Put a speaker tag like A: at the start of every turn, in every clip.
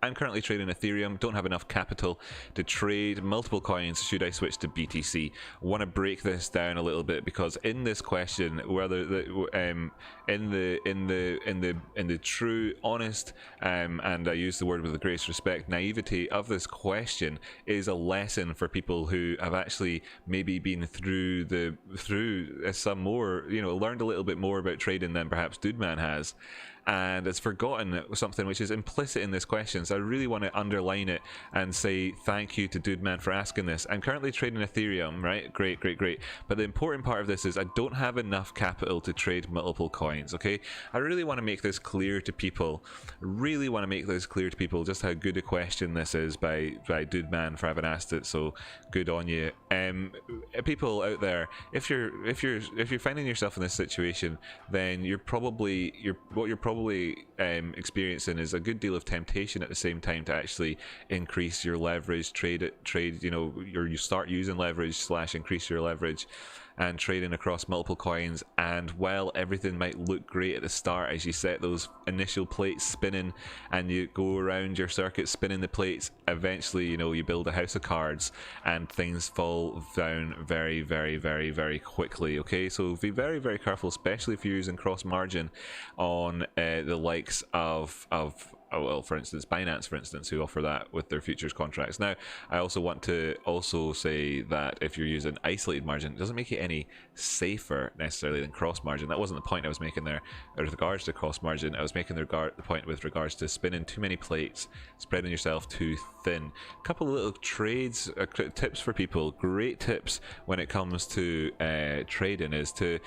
A: I'm currently trading Ethereum, don't have enough capital to trade multiple coins. Should I switch to BTC? I want to break this down a little bit, because in this question, whether in the true, honest, and I use the word with the greatest respect, naivety of this question is a lesson for people who have actually maybe been through some more, learned a little bit more about trading than perhaps Dudeman has, and has forgotten something which is implicit in this question. So I really want to underline it and say thank you to Dudeman for asking this. I'm currently trading Ethereum, right? Great. But the important part of this is I don't have enough capital to trade multiple coins, okay? I really want to make this clear to people. Just how good a question this is by Dudeman for having asked it. So good on you. People out there, if you're finding yourself in this situation, then what you're probably experiencing is a good deal of temptation at the same time to actually increase your leverage, you start using leverage / increase your leverage and trading across multiple coins. And while everything might look great at the start as you set those initial plates spinning and you go around your circuit spinning the plates, eventually you build a house of cards and things fall down very, very, very, very quickly. Okay, so be very, very careful, especially if you're using cross margin on the likes of for instance Binance, for instance, who offer that with their futures contracts. Now I also want to say that if you're using isolated margin, it doesn't make it any safer necessarily than cross margin. That wasn't the point I was making there with regards to cross margin. I was making the point with regards to spinning too many plates, spreading yourself too thin. A couple of little trades tips for people, great tips when it comes to trading is to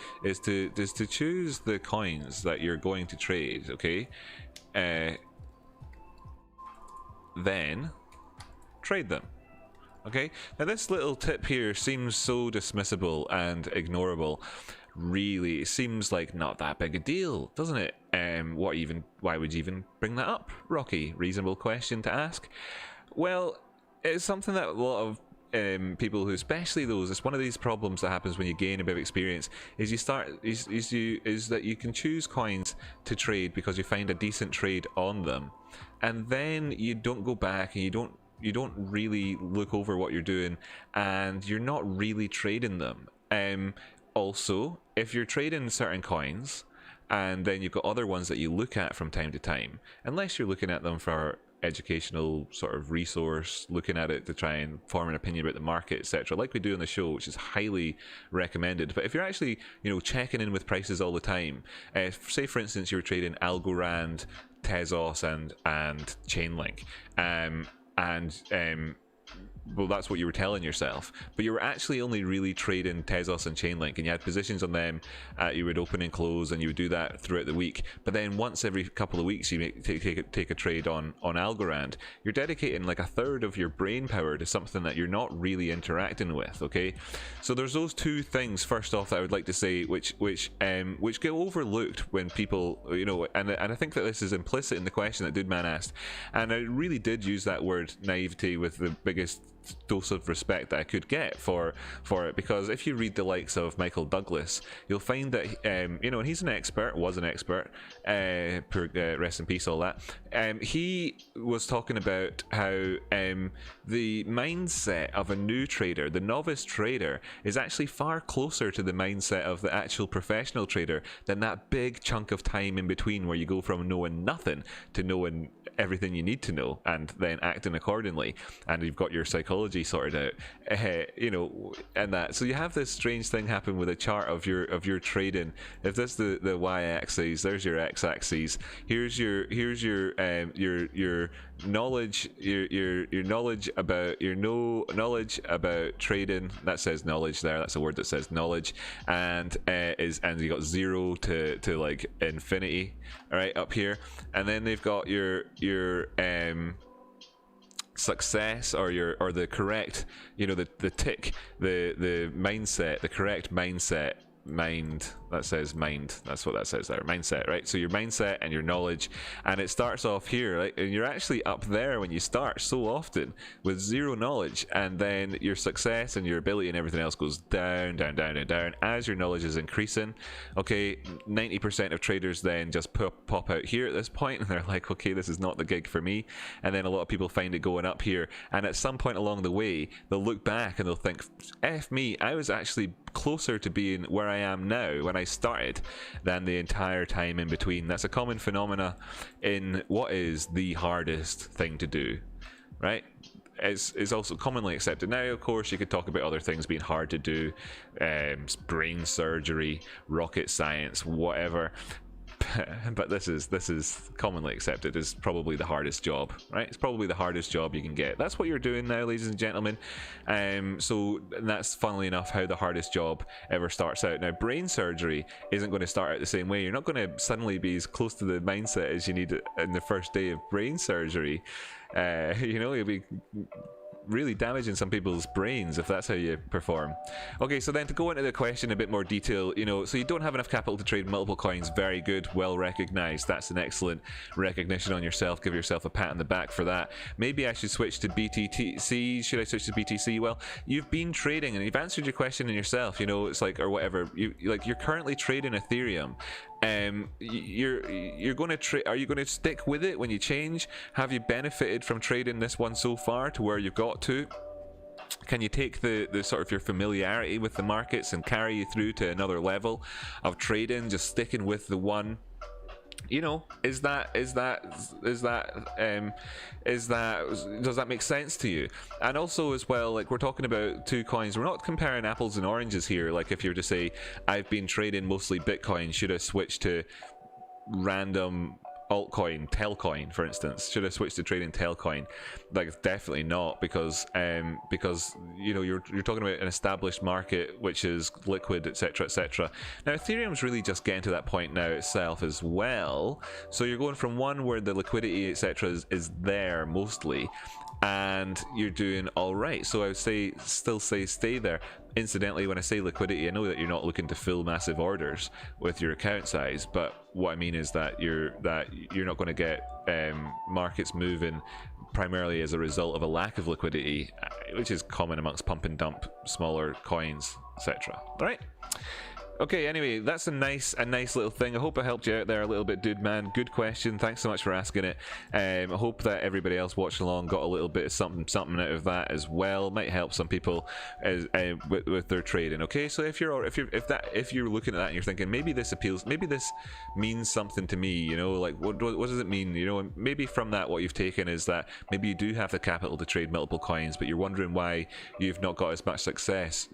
A: choose the coins that you're going to trade, okay? Then trade them. Okay, now this little tip here seems so dismissible and ignorable. Really, it seems like not that big a deal, doesn't it? Why would you even bring that up, Rocky? Reasonable question to ask. Well, it's something that a lot of people who, especially those, it's one of these problems that happens when you gain a bit of experience, is that you can choose coins to trade because you find a decent trade on them, and then you don't go back and you don't really look over what you're doing, and you're not really trading them. Also, if you're trading certain coins and then you've got other ones that you look at from time to time, unless you're looking at them for educational sort of resource, looking at it to try and form an opinion about the market, etc., like we do on the show, which is highly recommended. But if you're actually checking in with prices all the time, say for instance you're trading Algorand, Tezos and Chainlink, well, that's what you were telling yourself, but you were actually only really trading Tezos and Chainlink, and you had positions on them. You would open and close, and you would do that throughout the week. But then once every couple of weeks, you take a trade on Algorand. You're dedicating like a third of your brain power to something that you're not really interacting with. Okay, so there's those two things. First off, that I would like to say, which get overlooked when people, and I think that this is implicit in the question that Dudeman asked, and I really did use that word naivety with the biggest dose of respect that I could get for it, because if you read the likes of Michael Douglas, you'll find that and he's an expert, was an expert, rest in peace, all that. He was talking about how the mindset of a new trader, the novice trader, is actually far closer to the mindset of the actual professional trader than that big chunk of time in between where you go from knowing nothing to knowing everything you need to know and then acting accordingly, and you've got your psychology sorted out, and that. So you have this strange thing happen with a chart of your trading. If this the y-axis, there's your x-axis. Here's your knowledge, your knowledge about trading. That says knowledge there. That's a word that says knowledge, and you got 0 to like infinity, all right, up here. And then they've got your success, or the correct, the tick, the mindset, the correct mindset mind, that says mind, that's what that says there, mindset, right? So your mindset and your knowledge, and it starts off here, right? And you're actually up there when you start so often with zero knowledge, and then your success and your ability and everything else goes down, down, down, and down as your knowledge is increasing. Okay, 90% of traders then just pop out here at this point, and they're like, okay, this is not the gig for me. And then a lot of people find it going up here, and at some point along the way they'll look back and they'll think, F me, I was actually closer to being where I am now when I started than the entire time in between. That's a common phenomena in what is the hardest thing to do, right? Is also commonly accepted. Now, of course, you could talk about other things being hard to do, brain surgery, rocket science, whatever. But this is commonly accepted as probably the hardest job, right? It's probably the hardest job you can get. That's what you're doing now, ladies and gentlemen. So that's, funnily enough, how the hardest job ever starts out. Now, brain surgery isn't going to start out the same way. You're not going to suddenly be as close to the mindset as you need in the first day of brain surgery. You know, you'll be really damaging some people's brains if that's how you perform. Okay, so then to go into the question in a bit more detail, you know, so you don't have enough capital to trade multiple coins. Very good, well recognized. That's an excellent recognition on yourself. Give yourself a pat on the back for that. Maybe I should switch to BTC. Should I switch to BTC? Well, you've been trading and you've answered your question in yourself, you know, it's like, or whatever, you're currently trading Ethereum. You're going to trade. Are you going to stick with it when you change? Have you benefited from trading this one so far to where you've got to? Can you take the sort of your familiarity with the markets and carry you through to another level of trading, just sticking with the one? You know, does that make sense to you? And also as well, like, we're talking about two coins, we're not comparing apples and oranges here. Like, if you're to say, I've been trading mostly Bitcoin, should I switch to random altcoin, Telcoin, for instance? Should I switch to trading Telcoin? Like, definitely not, because you know, you're talking about an established market which is liquid, etc., etc. Now, Ethereum's really just getting to that point now itself as well. So you're going from one where the liquidity, etc., is there mostly, and you're doing all right. So I would still say stay there. Incidentally, when I say liquidity, I know that you're not looking to fill massive orders with your account size, but what I mean is that you're not going to get markets moving primarily as a result of a lack of liquidity, which is common amongst pump and dump smaller coins, etc. All right. Okay, anyway, that's a nice little thing. I hope I helped you out there a little bit, dude, man. Good question. Thanks so much for asking it. I hope that everybody else watching along got a little bit of something out of that as well. Might help some people with their trading. Okay, so if you're looking at that and you're thinking, maybe this appeals, maybe this means something to me, you know, like what does it mean? You know, and maybe from that what you've taken is that maybe you do have the capital to trade multiple coins, but you're wondering why you've not got as much success.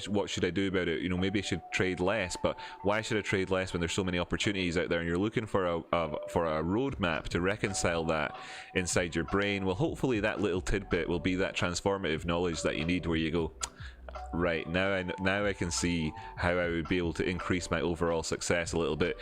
A: What should I do about it? You know, maybe I should trade less, but why should I trade less when there's so many opportunities out there, and you're looking for a roadmap to reconcile that inside your brain? Well, hopefully that little tidbit will be that transformative knowledge that you need, where you go, right, now I can see how I would be able to increase my overall success a little bit.